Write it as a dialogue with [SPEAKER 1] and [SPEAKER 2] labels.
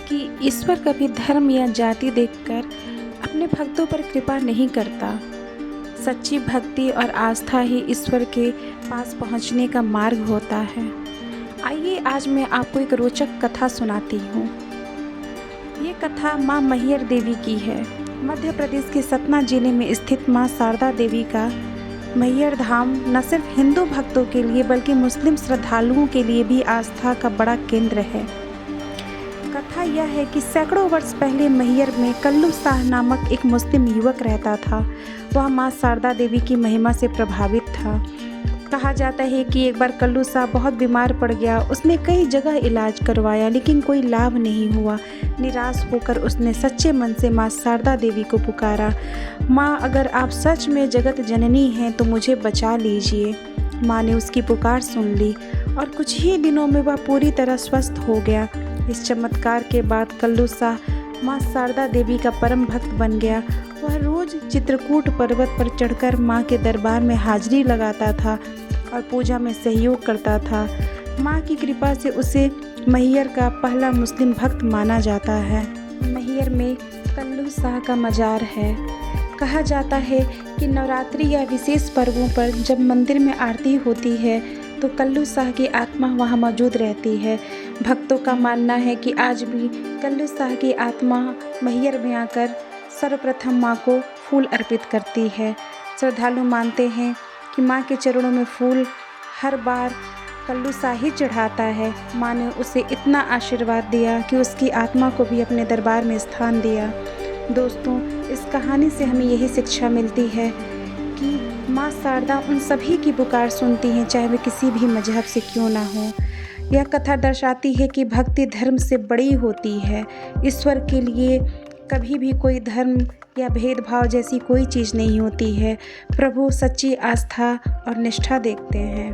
[SPEAKER 1] कि ईश्वर कभी धर्म या जाति देखकर अपने भक्तों पर कृपा नहीं करता। सच्ची भक्ति और आस्था ही ईश्वर के पास पहुंचने का मार्ग होता है। आइए आज मैं आपको एक रोचक कथा सुनाती हूँ। ये कथा माँ मैहर देवी की है। मध्य प्रदेश के सतना जिले में स्थित माँ शारदा देवी का मैहर धाम न सिर्फ हिंदू भक्तों के लिए बल्कि मुस्लिम श्रद्धालुओं के लिए भी आस्था का बड़ा केंद्र है। कथा यह है कि सैकड़ों वर्ष पहले मैहर में कल्लू शाह नामक एक मुस्लिम युवक रहता था। वह माँ शारदा देवी की महिमा से प्रभावित था। कहा जाता है कि एक बार कल्लू शाह बहुत बीमार पड़ गया। उसने कई जगह इलाज करवाया लेकिन कोई लाभ नहीं हुआ। निराश होकर उसने सच्चे मन से माँ शारदा देवी को पुकारा, माँ अगर आप सच में जगत जननी हैं तो मुझे बचा लीजिए। माँ ने उसकी पुकार सुन ली और कुछ ही दिनों में वह पूरी तरह स्वस्थ हो गया। इस चमत्कार के बाद कल्लू शाह माँ शारदा देवी का परम भक्त बन गया। वह रोज चित्रकूट पर्वत पर चढ़कर माँ के दरबार में हाजिरी लगाता था और पूजा में सहयोग करता था। माँ की कृपा से उसे मैहर का पहला मुस्लिम भक्त माना जाता है। मैहर में कल्लू शाह का मजार है। कहा जाता है कि नवरात्रि या विशेष पर्वों पर जब मंदिर में आरती होती है तो कल्लू शाह की आत्मा वहाँ मौजूद रहती है। भक्तों का मानना है कि आज भी कल्लू शाह की आत्मा मैहर में आकर सर्वप्रथम माँ को फूल अर्पित करती है। श्रद्धालु मानते हैं कि माँ के चरणों में फूल हर बार कल्लू शाह ही चढ़ाता है। माँ ने उसे इतना आशीर्वाद दिया कि उसकी आत्मा को भी अपने दरबार में स्थान दिया। दोस्तों, इस कहानी से हमें यही शिक्षा मिलती है कि माँ शारदा उन सभी की पुकार सुनती हैं, चाहे वे किसी भी मजहब से क्यों ना हो। यह कथा दर्शाती है कि भक्ति धर्म से बड़ी होती है। ईश्वर के लिए कभी भी कोई धर्म या भेदभाव जैसी कोई चीज़ नहीं होती है। प्रभु सच्ची आस्था और निष्ठा देखते हैं।